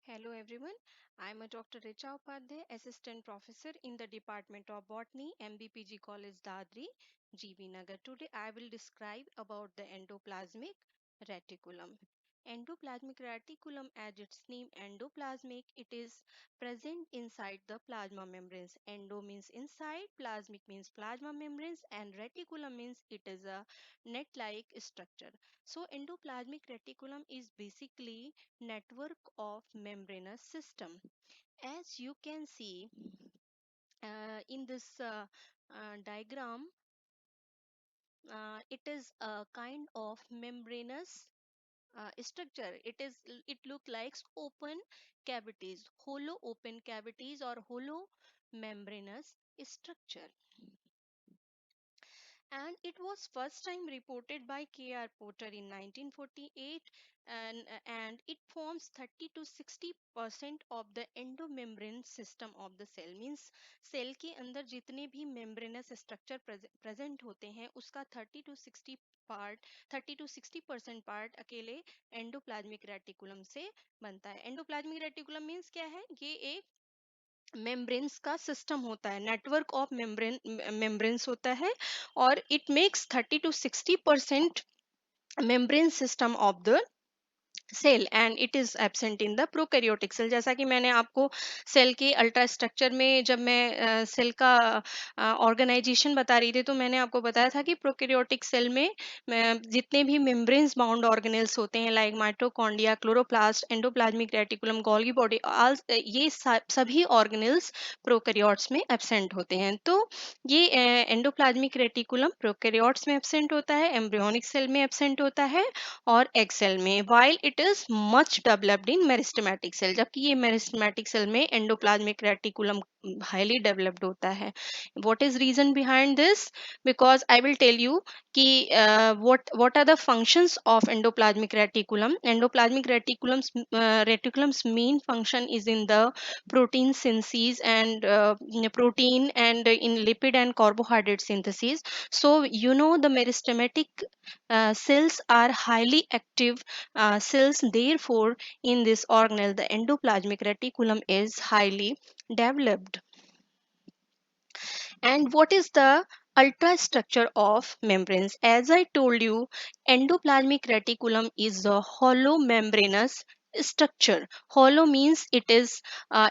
Hello everyone, I am a Dr. Richa Upadhyay, Assistant Professor in the Department of Botany, MBPG College Dadri, GV Nagar. Today I will describe about the endoplasmic reticulum. Endoplasmic reticulum, as its name endoplasmic, it is present inside the plasma membranes. Endo means inside, plasmic means plasma membranes, and reticulum means it is a net-like structure. So endoplasmic reticulum is basically network of membranous system. As you can see in this diagram, it is a kind of membranous structure. It look like open cavities, hollow open cavities or hollow membranous structure, and it was first time reported by K.R. Porter in 1948, and it forms 30 to 60% of the endomembrane system of the cell. Means cell के अंदर जितने भी membranous structure present होते हैं उसका 30 to 60% part अकेले endoplasmic reticulum से बनता है. एंडोप्लाज्मिक रेटिकुलम मीन्स क्या है? ये एक मेम्ब्रेन्स का सिस्टम होता है, नेटवर्क ऑफ मेम्ब्रेन्स होता है, और it makes 30 to 60% membrane system of the cell and it is absent in the prokaryotic cell. जैसा कि मैंने आपको सेल के अल्ट्रा स्ट्रक्चर में जब मैं सेल का ऑर्गेनाइजेशन बता रही थी तो मैंने आपको बताया था कि प्रोकैरियोटिक सेल में जितने भी मेम्ब्रेन्स बाउंड ऑर्गेनेल्स होते हैं like mitochondria, chloroplast, endoplasmic reticulum, Golgi body, ये सभी ऑर्गेनेल्स प्रोकैरियोट्स में एब्सेंट होते हैं. तो ये एंडोप्लाज्मिक रेटिकुलम प्रोकैरियोट्स में एब्सेंट होता है, एम्ब्रियोनिक सेल में एब्सेंट होता है और एग सेल में, while it is much developed in meristematic cell. जबकि ये मेरिस्टेमेटिक सेल में एंडोप्लाज्मिक रेटिकुलम हाईली डेवलप्ड होता है. what is reason behind this? because I will tell you कि what are the functions of endoplasmic reticulum. Endoplasmic reticulum's main function is in the protein synthesis and protein and in lipid and carbohydrate synthesis. So you know the meristematic cells are highly active cells. Therefore, in this organelle, the endoplasmic reticulum is highly developed. And what is the ultrastructure of membranes? As I told you, endoplasmic reticulum is a hollow membranous structure. Hollow means it is a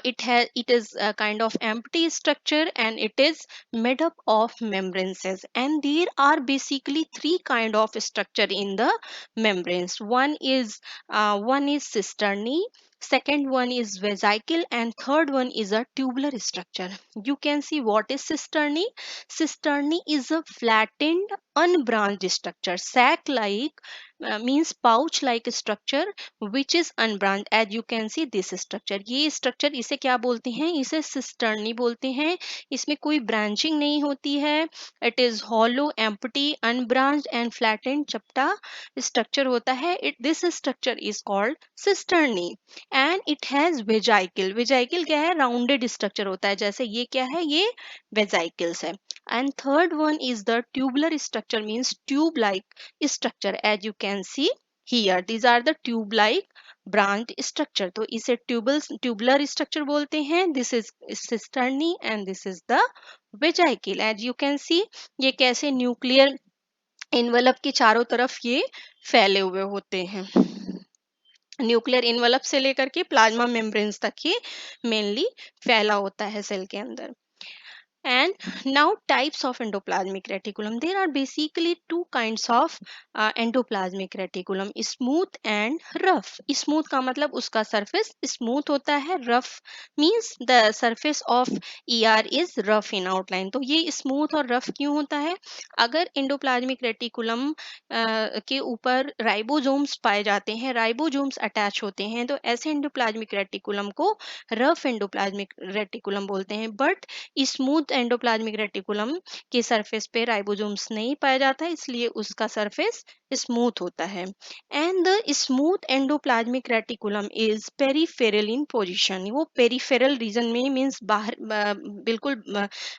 kind of empty structure and it is made up of membranes, and there are basically three kind of structure in the membranes. One is cisternae, second one is vesicle, and third one is a tubular structure. You can see what is cisternae. Cisternae is a flattened unbranched structure, sac like, means pouch like structure which is unbranched. As you can see this structure, ये structure इसे क्या बोलते हैं? इसे cisternae बोलते हैं. इसमें कोई branching नहीं होती है. It is hollow, empty, unbranched and flattened चपटा structure होता है. This structure is called cisternae. And it has वेजाइकल. वेजाइकल क्या है? राउंडेड स्ट्रक्चर होता है. जैसे ये क्या है? ये वेजाइकल्स है. And third one is the tubular structure, means tube like structure. As you can see here, these are the tube like branch structure. तो इसे ट्यूबुलर स्ट्रक्चर बोलते हैं. This is cisternae and this is the vesicle. As you can see ये कैसे nuclear envelope के चारों तरफ ये फैले हुए होते हैं. न्यूक्लियर इनवलप से लेकर के प्लाज्मा मेम्ब्रेन्स तक ये मेनली फैला होता है सेल के अंदर. And now types of endoplasmic reticulum. There are basically two kinds of endoplasmic reticulum, smooth and rough. Smooth का मतलब उसका surface smooth होता है. Rough means the surface of ER is rough in outline. तो ये smooth और rough क्यों होता है? अगर endoplasmic reticulum के ऊपर राइबोसोम्स पाए जाते हैं, राइबोसोम्स अटैच होते हैं, तो ऐसे एंडोप्लाज्मिक रेटिकुलम को रफ एंडोप्लाज्मिक रेटिकुलम बोलते हैं. बट स्मूथ एंडोप्लाज्मिक रेटिकुलम के सरफेस पे राइबोसोम्स नहीं पाया जाता है, इसलिए उसका सरफेस स्मूथ होता है। And the smooth endoplasmic reticulum is peripheral in position. वो पेरिफेरल रीजन में मींस बाहर बिल्कुल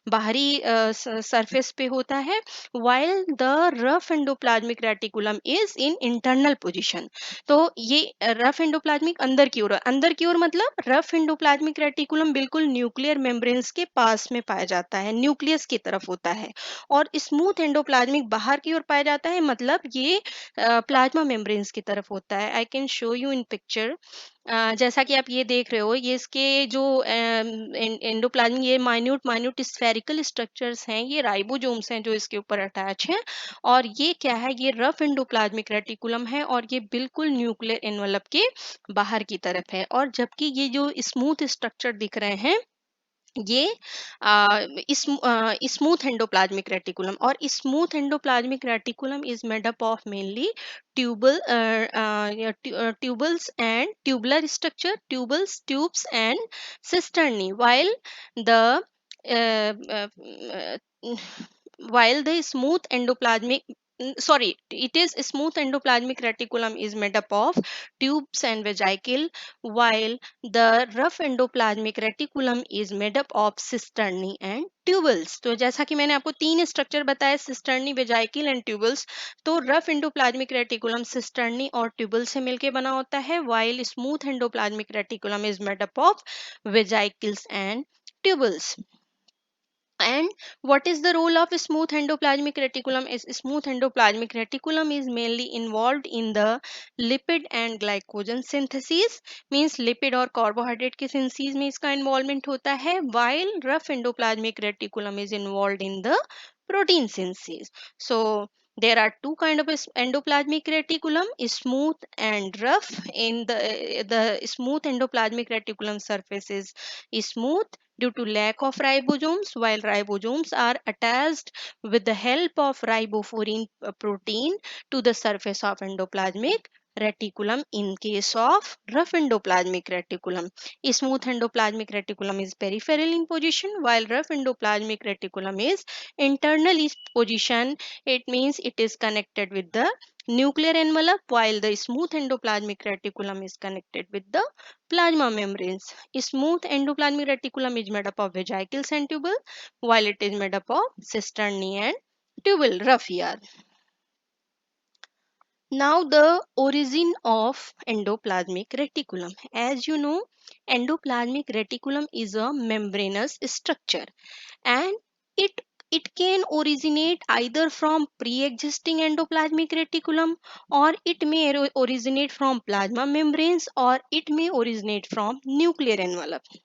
बाहरी सरफेस पे होता है, while the rough endoplasmic reticulum is in internal position। तो ये रफ एंडोप्लाज्मिक अंदर की ओर, अंदर की ओर मतलब रफ एंडोप्लाज्मिक रेटिकुलम बिल्कुल न्यूक्लियर मेम्ब्रेन्स के पास में पाया जाता है, न्यूक्लियस की तरफ होता है। और स्मूथ एंडोप्लाज्मिक बाहर की ओर पाया जाता है, मतलब ये प्लाज्मा मेम्ब्रेन्स की तरफ होता है। I can show you in picture. जैसा कि आप ये देख रहे हो, ये इसके जो एंडोप्लाज्म, ये माइन्यूट माइन्यूट स्फेरिकल स्ट्रक्चर्स हैं, ये राइबोसोम्स हैं जो इसके ऊपर अटैच हैं। और ये क्या है, ये रफ एंडोप्लाज्मिक रेटिकुलम है और ये बिल्कुल न्यूक्लियर एनवलप के बाहर की तरफ है। और जबकि ये जो स्मूथ स्ट्रक्चर दिख रहे हैं, ये स्मूथ एंडोप्लाज्मिक रेटिकुलम, और smooth endoplasmic reticulum is made up of mainly tubule tubules and tubular structure, tubules, tubes and cisternae, the uh, uh, uh, while the smooth endoplasmic sorry, it is smooth endoplasmic reticulum is made up of tubes and vesicle, while the rough endoplasmic reticulum is made up of cisternae and tubules। तो जैसा कि मैंने आपको तीन structure बताए, cisternae, वेजाइकल and tubules, तो rough endoplasmic reticulum cisternae और tubal से मिलकर बना होता है, while smooth endoplasmic reticulum is made up of वेजाइकल्स and tubules। And what is the role of smooth endoplasmic reticulum? Is smooth endoplasmic reticulum is mainly involved in the lipid and glycogen synthesis, means lipid और carbohydrate के synthesis में इसका involvement होता है, while rough endoplasmic reticulum is involved in the protein synthesis। So there are two kind of endoplasmic reticulum, smooth and rough. In the smooth endoplasmic reticulum surface is smooth due to lack of ribosomes, while ribosomes are attached with the help of riboforin protein to the surface of endoplasmic reticulum. In case of rough endoplasmic reticulum, smooth endoplasmic reticulum is peripheral in position, while rough endoplasmic reticulum is internal in position. It means it is connected with the nuclear envelope, while the smooth endoplasmic reticulum is connected with the plasma membranes. Smooth endoplasmic reticulum is made up of vesicles and tubule, while it is made up of cisternae and tubule, rough yard. Now the origin of endoplasmic reticulum. As you know, endoplasmic reticulum is a membranous structure, and it it can originate either from pre-existing endoplasmic reticulum, or it may originate from plasma membranes, or it may originate from nuclear envelope।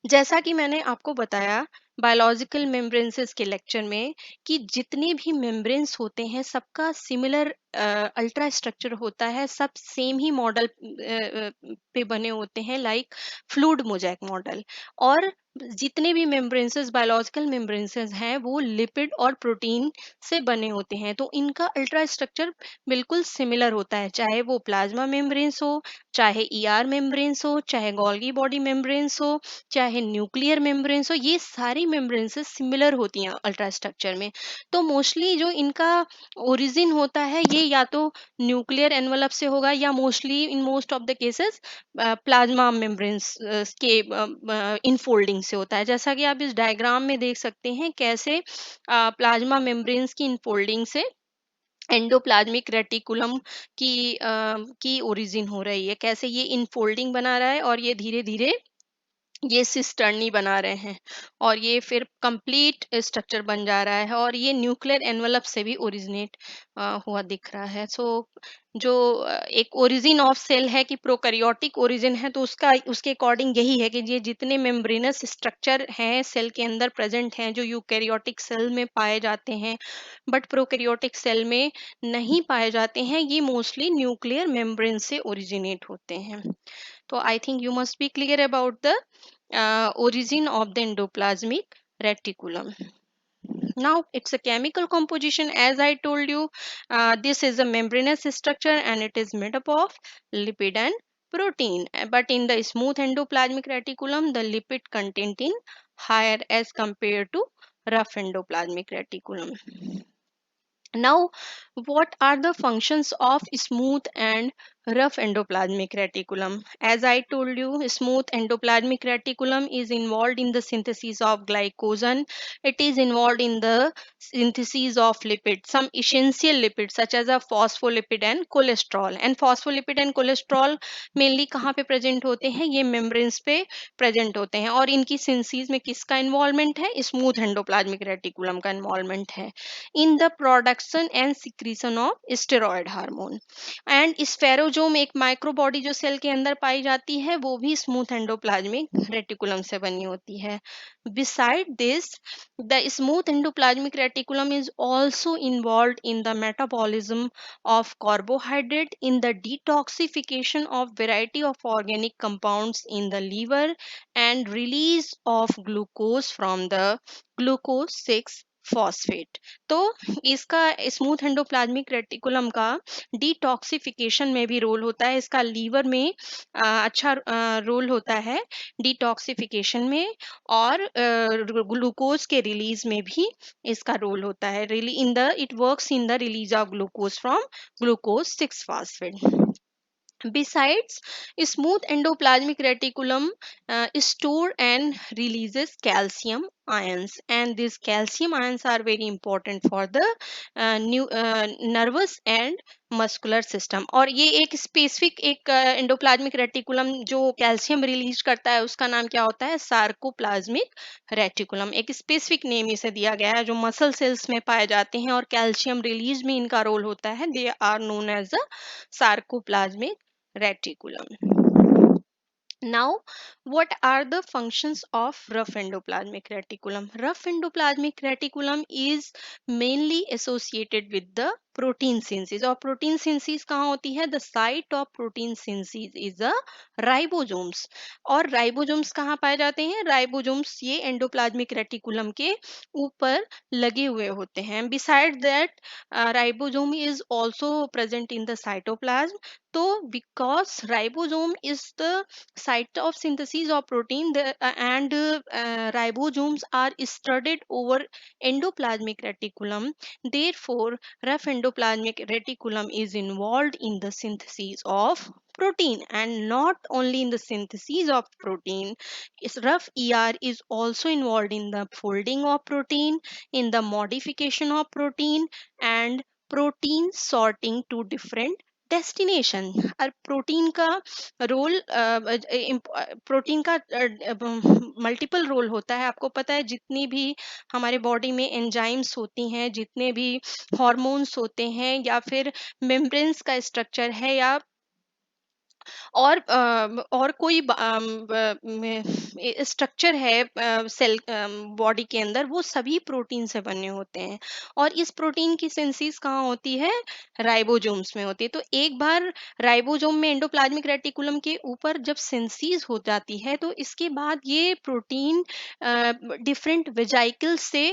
जैसा कि मैंने आपको बताया biological मेम्ब्रेन्सेस के lecture में, कि जितने भी मेम्ब्रेन्स होते हैं सबका सिमिलर अल्ट्रा स्ट्रक्चर होता है, सब सेम ही मॉडल पे बने होते हैं, लाइक फ्लूइड मोज़ेक मॉडल। और जितने भी मेम्ब्रेन्सेस, बायोलॉजिकल मेम्ब्रेन्सेस हैं, वो लिपिड और प्रोटीन से बने होते हैं, तो इनका अल्ट्रा स्ट्रक्चर बिल्कुल सिमिलर होता है, चाहे वो प्लाज्मा मेम्ब्रेन्स हो, चाहे ईआर मेम्ब्रेन्स हो, चाहे गोल्गी बॉडी मेम्ब्रेन्स हो, चाहे न्यूक्लियर मेम्ब्रेन्स हो, ये सारी मेम्ब्रेन्सेस सिमिलर होती हैं अल्ट्रा स्ट्रक्चर में। तो मोस्टली जो इनका ओरिजिन होता है, ये या तो न्यूक्लियर एनवलप से होगा, या mostly in most of the cases plasma membranes के इनफोल्डिंग से होता है। जैसा कि आप इस डायग्राम में देख सकते हैं, कैसे प्लाज्मा मेम्ब्रेन्स की इनफोल्डिंग से एंडोप्लाज्मिक रेटिकुलम की ओरिजिन हो रही है, कैसे ये इनफोल्डिंग बना रहा है और ये धीरे धीरे ये सिस्टर्नी बना रहे हैं, और ये फिर कंप्लीट स्ट्रक्चर बन जा रहा है, और ये न्यूक्लियर एनवलप से भी ओरिजिनेट हुआ दिख रहा है। सो जो एक ओरिजिन ऑफ सेल है कि प्रोकैरियोटिक ओरिजिन है, तो उसके अकॉर्डिंग यही है कि ये जितने मेम्ब्रेनस स्ट्रक्चर हैं सेल के अंदर प्रेजेंट हैं, जो यूकैरियोटिक सेल में पाए जाते हैं बट प्रोकैरियोटिक सेल में नहीं पाए जाते हैं, ये मोस्टली न्यूक्लियर मेम्ब्रेन से ओरिजिनेट होते हैं। तो I think you must be clear about the origin of the endoplasmic reticulum. Now it's a chemical composition. As I told you, this is a membranous structure and it is made up of lipid and protein, but in the smooth endoplasmic reticulum, the lipid content in higher as compared to rough endoplasmic reticulum. Now, what are the functions of smooth and rough endoplasmic reticulum? As I told you, smooth endoplasmic reticulum is involved in the synthesis of glycogen. It is involved in the synthesis of lipids, some essential lipids such as a phospholipid and cholesterol. And phospholipid and cholesterol mainly कहाँ पे present होते हैं? ये membranes पे present होते हैं और इनकी synthesis में किसका involvement है? Smooth endoplasmic reticulum का involvement है in the production and secretion of steroid hormone. And spherosome एक माइक्रोबॉडी जो सेल के अंदर पाई जाती है वो भी स्मूथ एंडोप्लाज्मिक रेटिकुलम से बनी होती है. Beside this, the smooth endoplasmic reticulum is also involved in the metabolism of carbohydrate, in the detoxification of variety of organic compounds in the liver, and release of glucose from the glucose 6 phosphate. तो इसका smooth endoplasmic reticulum का detoxification में भी role होता है, इसका liver में अच्छा रोल होता है डिटॉक्सिफिकेशन में, और ग्लूकोज के रिलीज में भी इसका रोल होता है. In the it works in the release of glucose from glucose 6 phosphate. Besides, smooth endoplasmic reticulum store and releases calcium ions, and these calcium ions are very important for the nervous and muscular system. और ये एक specific एक endoplasmic reticulum जो calcium release करता है उसका नाम क्या होता है? Sarcoplasmic reticulum. एक स्पेसिफिक नेम इसे दिया गया है जो मसल सेल्स में पाए जाते हैं और कैल्शियम रिलीज में इनका रोल होता है. They are known as a sarcoplasmic reticulum. Now, what are the functions of rough endoplasmic reticulum? Rough endoplasmic reticulum is mainly associated with the protein synthesis. और protein synthesis कहाँ होती है? The site of protein synthesis is the ribosomes. और ribosomes कहाँ पाए जाते हैं? Ribosomes ये endoplasmic reticulum के ऊपर लगे हुए होते हैं. Besides that, ribosome is also present in the cytoplasm. So, because ribosome is the site of synthesis of protein, and ribosomes are studded over endoplasmic reticulum. Therefore, rough endoplasmic reticulum is involved in the synthesis of protein, and not only in the synthesis of protein. Rough ER is also involved in the folding of protein, in the modification of protein, and protein sorting to different destination. और protein का role protein का multiple role होता है. आपको पता है जितनी भी हमारे बॉडी में एंजाइम्स होती हैं, जितने भी हार्मोन्स होते हैं, या फिर मेम्ब्रेन्स का स्ट्रक्चर है, या और कोई स्ट्रक्चर है सेल बॉडी के अंदर, वो सभी प्रोटीन से बने होते हैं. और इस प्रोटीन की सिंथेसिस कहाँ होती है? राइबोसोम्स में होती है. तो एक बार राइबोसोम में एंडोप्लाज्मिक रेटिकुलम के ऊपर जब सिंथेसिस हो जाती है तो इसके बाद ये प्रोटीन डिफरेंट वेजाइकल से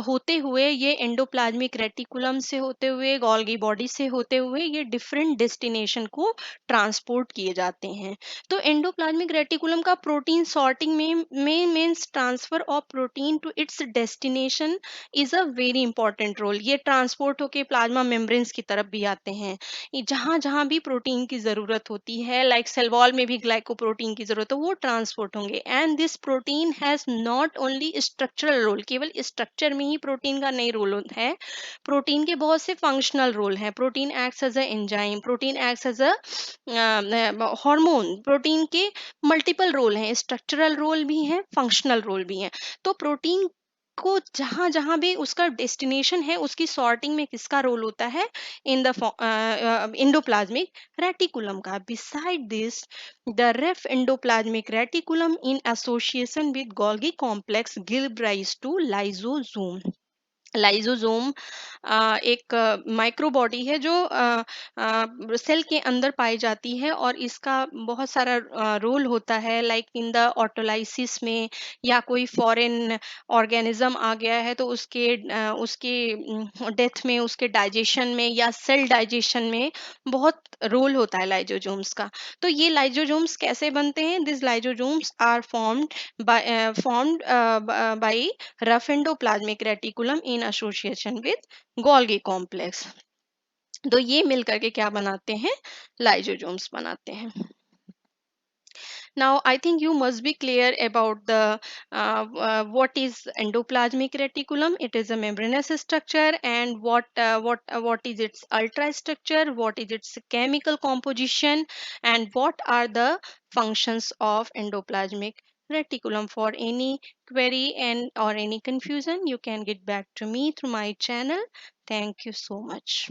होते हुए, ये एंडोप्लाज्मिक रेटिकुलम से होते हुए, गोल्गी बॉडी से होते हुए, ये डिफरेंट डेस्टिनेशन को ट्रांसपोर्ट किए जाते हैं. तो एंडोप्लाज्मिक रेटिकुलम का प्रोटीन सॉर्टिंग में means transfer of protein to its destination is a very important role. ये ट्रांसपोर्ट होके प्लाज्मा मेम्ब्रेन्स की तरफ भी आते हैं. जहां जहां भी प्रोटीन की जरूरत होती है, लाइक सेल वॉल में भी ग्लाइकोप्रोटीन की जरूरत हो, वो ट्रांसपोर्ट होंगे. And this protein has not only structural role, केवल स्ट्रक्चर में ही प्रोटीन का नहीं रोल है, प्रोटीन के बहुत से फंक्शनल रोल हैं. Protein acts as a enzyme, protein acts as a hormone. Protein के मल्टीपल रोल हैं, स्ट्रक्चरल रोल भी हैं, फंक्शनल रोल भी हैं. तो प्रोटीन को जहां जहां भी उसका डेस्टिनेशन है उसकी सॉर्टिंग में किसका रोल होता है? इन द एंडोप्लाज्मिक रेटिकुलम का. Beside this, the ref endoplasmic reticulum in association with Golgi complex give rise to lysosome. Lysosome एक माइक्रो बॉडी है जो सेल के अंदर पाई जाती है, और इसका बहुत सारा रोल होता है, लाइक इन द ऑटोलाइसिस में, या कोई फॉरेन ऑर्गेनिज्म आ गया है तो उसके डेथ में, उसके डाइजेशन में या सेल डाइजेशन में बहुत रोल होता है लाइजोसोम्स का। तो ये लाइजोसोम्स कैसे बनते हैं? This lysosomes are formed by rough endoplasmic reticulum in association with Golgi complex। तो ये मिल करके क्या बनाते हैं? लाइजोसोम्स बनाते हैं। Now, I think you must be clear about the what is endoplasmic reticulum. It is a membranous structure, and what is its ultrastructure, what is its chemical composition, and what are the functions of endoplasmic reticulum. For any query and or any confusion, you can get back to me through my channel. Thank you so much.